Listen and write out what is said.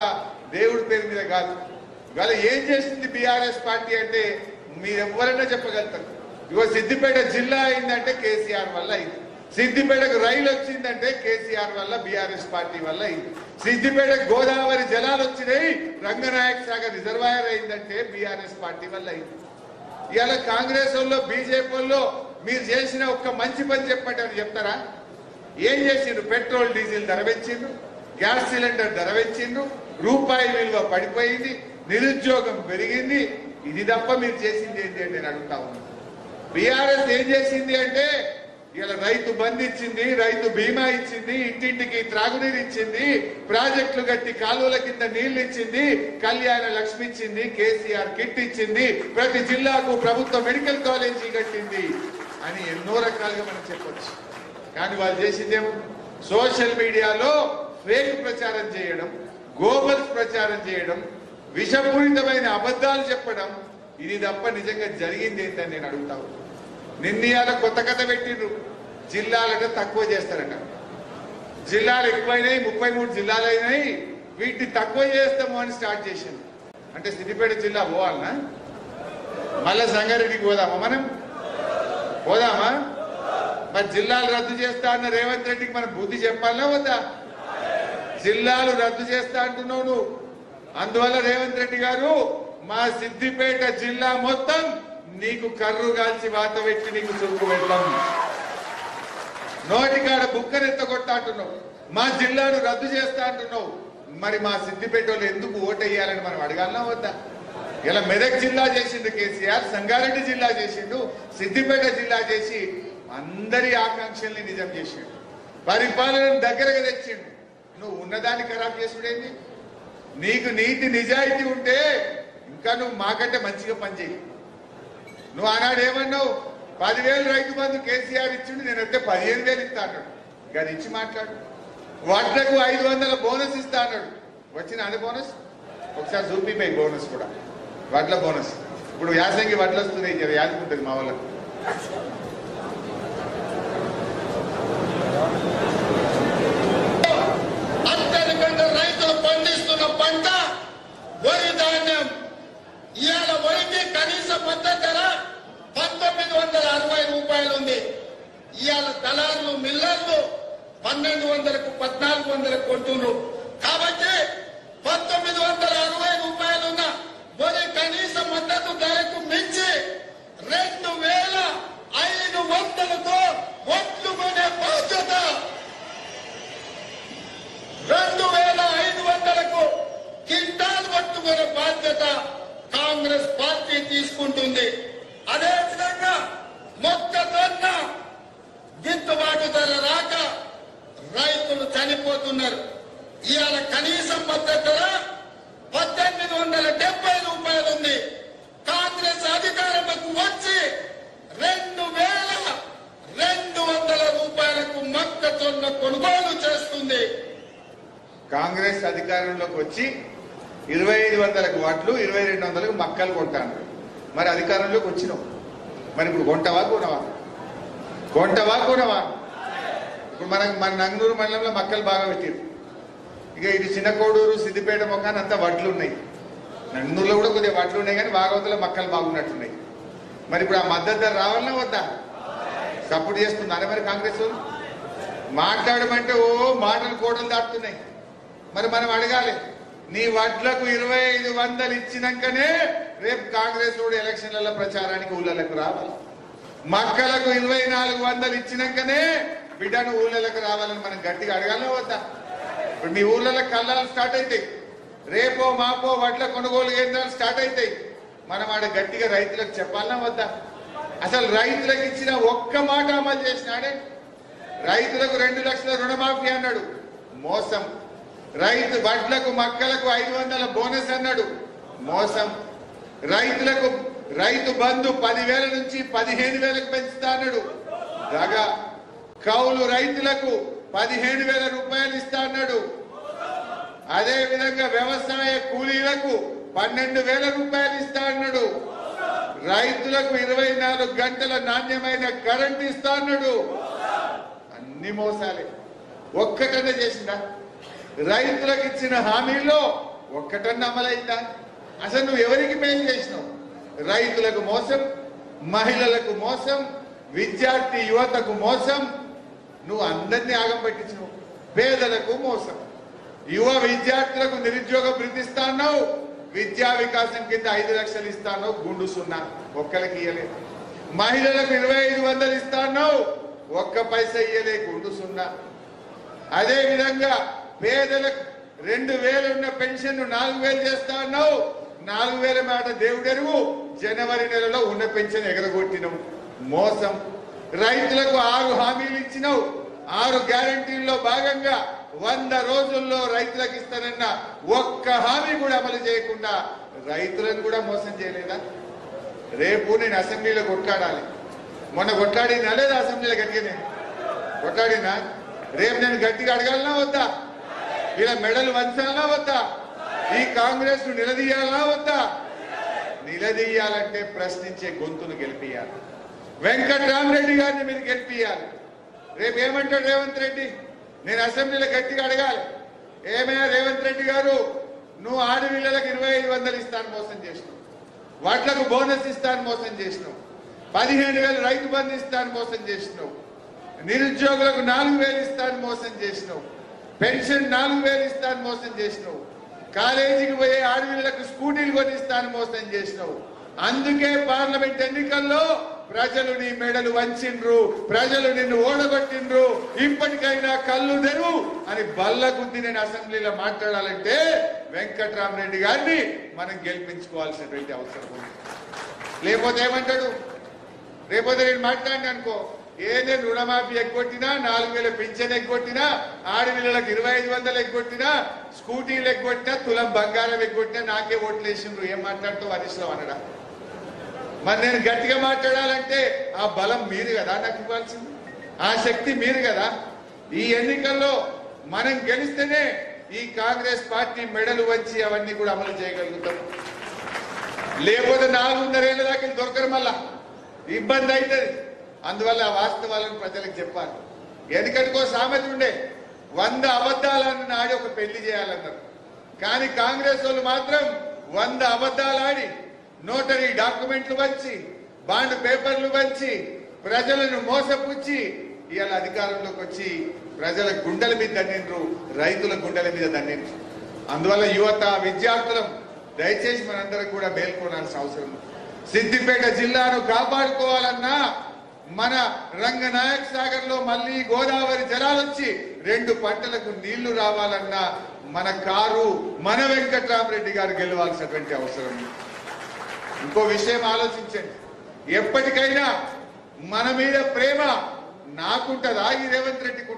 దేవుడి పేరు మీద కాదు. ఇవాళ ఏం చేసింది బీఆర్ఎస్ పార్టీ అంటే మీరు ఎవరైనా చెప్పగలుగుతారు. ఇగో సిద్దిపేట జిల్లా అయిందంటే కేసీఆర్ వల్ల అయింది. సిద్దిపేటకు రైలు వచ్చిందంటే కేసీఆర్ వల్ల, బీఆర్ఎస్ పార్టీ వల్ల అయింది. సిద్దిపేటకు గోదావరి జలాలు వచ్చినాయి, రంగనాయక సాగర్ రిజర్వాయర్ అయిందంటే బీఆర్ఎస్ పార్టీ వల్ల అయింది. ఇవాళ కాంగ్రెస్ వాళ్ళు, బీజేపీ వాళ్ళు మీరు చేసిన ఒక్క మంచి పని చెప్పండి అని చెప్తారా? ఏం చేసిండ్రు? పెట్రోల్ డీజిల్ ధర పెంచిండ్రు, గ్యాస్ సిలిండర్ ధర పెంచిండ్రు, రూపాయి విలువ పడిపోయింది, నిరుద్యోగం పెరిగింది. ఇది తప్ప మీరు చేసింది ఏంటి అంటే నేను అడుగుతా ఉన్నాను. బీఆర్ఎస్ ఏం చేసింది అంటే ఇలా రైతు బంధు ఇచ్చింది, రైతు బీమా ఇచ్చింది, ఇంటింటికి త్రాగునీరు ఇచ్చింది, ప్రాజెక్టులు కట్టి కాలువల కింద నీళ్లు ఇచ్చింది, కళ్యాణ లక్ష్మి ఇచ్చింది, కేసీఆర్ కిట్ ఇచ్చింది, ప్రతి జిల్లాకు ప్రభుత్వ మెడికల్ కాలేజీ కట్టింది అని ఎన్నో రకాలుగా మనం చెప్పొచ్చు. కానీ వాళ్ళు చేసిందేమో సోషల్ మీడియాలో ఫేక్ ప్రచారం చేయడం, గోబల్స్ ప్రచారం చేయడం, విషపూరితమైన అబద్ధాలు చెప్పడం. ఇది తప్ప నిజంగా జరిగింది ఏంటని నేను అడుగుతా ఉన్నాను. నిన్నయాల కొత్త కథ పెట్టిండ్రు, జిల్లాలట తక్కువ చేస్తారట. జిల్లాలు ఎక్కువైనాయి, 33 జిల్లాలు అయినాయి, వీటిని తక్కువ చేస్తాము అని స్టార్ట్ చేసింది. అంటే సిద్దిపేట జిల్లా పోవాలనా? మళ్ళా సంగారెడ్డికి పోదామా? మనం పోదామా? మరి జిల్లాలు రద్దు చేస్తా అన్న రేవంత్ రెడ్డికి మనం బుద్ధి చెప్పాలనా వద్దా? జిల్లాలు రద్దు చేస్తా అంటున్నావు నువ్వు. అందువల్ల రేవంత్ రెడ్డి గారు మా సిద్దిపేట జిల్లా మొత్తం నీకు కర్రు కాల్చి వాత పెట్టి నీకు చురుకు పెడతాం. నోటికాడ బుక్కనెత్త కొట్టా అంటున్నావు, మా జిల్లాను రద్దు చేస్తా అంటున్నావు. మరి మా సిద్దిపేట వాళ్ళు ఎందుకు ఓటేయాలని మనం అడగాలనా వద్దా? ఇలా మెదక్ జిల్లా చేసిండు కేసీఆర్, సంగారెడ్డి జిల్లా చేసిండు, సిద్దిపేట జిల్లా చేసి అందరి ఆకాంక్షల్ని నిజం చేసిండు, పరిపాలనను దగ్గరగా తెచ్చిండు. నువ్వు ఉన్నదాన్ని ఖరాబ్ చేసుడేంది? నీకు నీతి నిజాయితీ ఉంటే ఇంకా నువ్వు మాకంటే మంచిగా పనిచేయి. నువ్వు ఆనాడు ఏమన్నావు? 10,000 రైతు బంధు కేసీఆర్ ఇచ్చిండు, నేనైతే 15,000 ఇస్తా అన్నాడు. కానీ ఇచ్చి మాట్లాడు. వడ్లకు 500 బోనస్ ఇస్తా అన్నాడు. వచ్చిన అదే బోనస్ ఒకసారి చూపిపోయి బోనస్ కూడా, వడ్ల బోనస్. ఇప్పుడు యాసంగి వడ్లు వస్తున్నాయి, యాదుకుంటుంది మా వాళ్ళకు. అంతకంటే రైతులు పండిస్తున్న పంట వరి ధాన్యం. ఇవాళ వరికి కనీస మద్దతు ధర 1960 రూపాయలు ఉంది. ఇవాళ దళారులు, మిల్లర్లు 1200కు 1400 కొంటున్నారు. కాబట్టి 1960 రూపాయలున్న వరి కనీస మద్దతు ధరకు మించి 2500తో ఒట్లు కొనే బాధ్యత, 2500కు కింటాలు పట్టుకునే బాధ్యత కాంగ్రెస్ పార్టీ తీసుకుంటుంది. అదేవిధంగా మొక్కజొన్న గిట్టుబాటు ధర రాక రైతులు చనిపోతున్నారు. ఇవాళ కనీస మద్దతు ధర 1870 రూపాయలు ఉంది. కాంగ్రెస్ అధికారంలోకి వచ్చి 2200 రూపాయలకు మొక్కజొన్న కొనుగోలు చేస్తుంది. కాంగ్రెస్ అధికారంలోకి వచ్చి 2500కు వడ్లు, 2200కు మక్కలు కొంటాను. మరి అధికారంలోకి వచ్చినావు, మరి ఇప్పుడు కొంటవా కొనవా? కొంటవా కొనవా? ఇప్పుడు మన నంగనూరు మండలంలో మక్కలు బాగా పెట్టారు. ఇక ఇది చిన్న కోడూరు, సిద్దిపేట మొక్కని అంతా వడ్లు ఉన్నాయి. నంగనూరులో కూడా కొద్దిగా వడ్లు ఉన్నాయి, కానీ భాగవతంలో మక్కలు బాగున్నట్టున్నాయి. మరి ఇప్పుడు ఆ మద్దతు ధర రావాలన్నా వద్దా? సపోర్ట్ చేస్తుందా మరి కాంగ్రెస్? మాట్లాడమంటే ఓ మాటలు కోటలు దాటుతున్నాయి. మరి మనం అడగాలి, నీ వడ్లకు 2500 ఇచ్చినాకనే రేపు కాంగ్రెస్ కూడా ఎలక్షన్లలో ప్రచారానికి ఊళ్ళకు రావాలి. మక్కలకు 2400 ఇచ్చినాకనే బిడ్డను ఊళ్ళకు రావాలని మనం గట్టిగా అడగాలనే వద్దా? ఇప్పుడు మీ ఊళ్ళలో కళ్ళాలు స్టార్ట్ అవుతాయి, రేపో మాపో వడ్ల కొనుగోలు కేంద్రాలు స్టార్ట్ అవుతాయి. మనం ఆడ గట్టిగా రైతులకు చెప్పాలన్నా వద్దా? అసలు రైతులకు ఇచ్చిన ఒక్క మాట అమలు చేసినాడే. రైతులకు 2 లక్షల రుణమాఫీ అన్నాడు, మోసం. రైతు వడ్లకు, మక్కలకు 500 బోనస్ అన్నాడు, మోసం. రైతులకు రైతు బంధు 10,000 నుంచి 15,000కు పెంచుతా అన్నాడు, దగా. కౌలు రైతులకు 15,000 రూపాయలు ఇస్తా అన్నాడు. అదే విధంగా వ్యవసాయ కూలీలకు 12,000 రూపాయలు ఇస్తా అన్నాడు. రైతులకు 24 గంటల నాణ్యమైన కరెంట్ ఇస్తా అన్నాడు. అన్ని మోసాలే. ఒక్కటనే చేసిందా? రైతులకు ఇచ్చిన హామీల్లో ఒక్కటన్నా అమలైందా? అసలు నువ్వు ఎవరికి మేలు చేసినావు? రైతులకు మోసం, మహిళలకు మోసం, విద్యార్థి యువతకు మోసం, నువ్వు అందరినీ ఆగం పట్టించినావు. పేదలకు మోసం, యువ విద్యార్థులకు నిరుద్యోగ భృతి ఇస్తాన్నావు, విద్యా వికాసం కింద 5 లక్షలు ఇస్తాన్నావు, గుండు సున్నా, ఒక్కరికి ఇయ్యలేదు. మహిళలకు 2500 ఇస్తాన్నావు, ఒక్క పైసా ఇయ్యలే, గుండు సున్నా. అదే విధంగా పేదలకు 2000 ఉన్న పెన్షన్ 4000 చేస్తా అన్నావు, 4000 మాట దేవుడెరువు, జనవరి నెలలో ఉన్న పెన్షన్ ఎగరగొట్టినావు, మోసం. రైతులకు 6 హామీలు ఇచ్చినావు, 6 గ్యారంటీల్లో భాగంగా 100 రోజుల్లో రైతులకు ఇస్తానన్న ఒక్క హామీ కూడా అమలు చేయకుండా రైతులను కూడా మోసం చేయలేదా? రేపు నేను అసెంబ్లీలో కొట్లాడాలి. మొన్న కొట్లాడినా లేదా? అసెంబ్లీలో గట్టిగా నేను కొట్లాడినా? రేపు నేను గట్టిగా అడగాలనా వద్దా? ఇలా మెడలు వంచాలనా వద్దా? ఈ కాంగ్రెస్ ను నిలదీయాలనా వద్దా? నిలదీయాలంటే ప్రశ్నించే గొంతును గెలిపియాలి. వెంకట్రామరెడ్డి గారిని మీరు గెలిపియాలి. రేపు ఏమంటాడు రేవంత్ రెడ్డి? నేను అసెంబ్లీలో గట్టిగా అడగాలి, ఏమైనా రేవంత్ రెడ్డి గారు, నువ్వు ఆడపిల్లలకు 2500 ఇస్తాను మోసం చేసినావు, వాట్లకు బోనస్ ఇస్తాను మోసం చేసినావు, 15,000 రైతు బంధు ఇస్తాను మోసం చేసినావు, నిరుద్యోగులకు 4000 ఇస్తాను మోసం చేసినావు, పెన్షన్ 4000 ఇస్తాను మోసం చేసినావు, కాలేజీకి పోయే ఆడపిల్లలకు స్కూటీలు కొనిస్తాను మోసం చేసినావు. అందుకే పార్లమెంట్ ఎన్నికల్లో ప్రజలు నీ మెడలు వంచిండ్రు, ప్రజలు నిన్ను ఓడగొట్టిండ్రు. ఇప్పటికైనా కళ్ళు తెరువు అని బల్ల గుద్ది నేను అసెంబ్లీలో మాట్లాడాలంటే వెంకట్రామరెడ్డి గారిని మనం గెలిపించుకోవాల్సినటువంటి అవసరం ఉంది. లేకపోతే ఏమంటాడు? రేపోతే నేను మాట్లాడినా అనుకో, ఏదే రుణమాఫీ ఎగ్గొట్టినా, 4000 పింఛన్ ఎగ్గొట్టినా, ఆడపిల్లలకు 2500 ఎగ్గొట్టినా, స్కూటీలు ఎగ్గొట్టినా, తులం బంగారం ఎగ్గొట్టినా నాకే ఓట్లు వేసిండ్రు. ఏం మాట్లాడుతూ హరీశ్రావు అనడా? మరి నేను గట్టిగా మాట్లాడాలంటే ఆ బలం మీరు కదా నాకు ఇవ్వాల్సింది, ఆ శక్తి మీరు కదా. ఈ ఎన్నికల్లో మనం గెలిస్తేనే ఈ కాంగ్రెస్ పార్టీ మెడలు వంచి అవన్నీ కూడా అమలు చేయగలుగుతాం. లేకపోతే 4.5 ఏళ్ల దాకా దొరకరు, మళ్ళా ఇబ్బంది అవుతుంది. అందువల్ల ఆ వాస్తవాలను ప్రజలకు చెప్పాలి. ఎందుకంటే సామెత ఉండే, 100 అబద్ధాలను ఆడి ఒక పెళ్లి చేయాలన్నారు. కానీ కాంగ్రెస్ వాళ్ళు మాత్రం 100 అబద్ధాలు ఆడి, నోటరీ డాక్యుమెంట్లు వచ్చి, బాండ్ పేపర్లు వచ్చి, ప్రజలను మోసపుచ్చి ఇవాళ అధికారంలోకి వచ్చి ప్రజల గుండెల మీద దండిండ్రు, రైతుల గుండెల మీద దండిండ్రు. అందువల్ల యువత, విద్యార్థులం దయచేసి మనందరం కూడా మేల్కొనాల్సిన అవసరం. సిద్దిపేట జిల్లాను కాపాడుకోవాలన్నా, మన రంగనాయక్ సాగర్ లో మళ్ళీ గోదావరి జలాలు వచ్చి 2 పంటలకు నీళ్లు రావాలన్నా మన కారు, మన వెంకట్రామరెడ్డి గారు గెలవాల్సినటువంటి అవసరం. ఇంకో విషయం ఆలోచించండి, ఎప్పటికైనా మన మీద ప్రేమ నాకుంటదా ఈ రేవంత్ రెడ్డికి?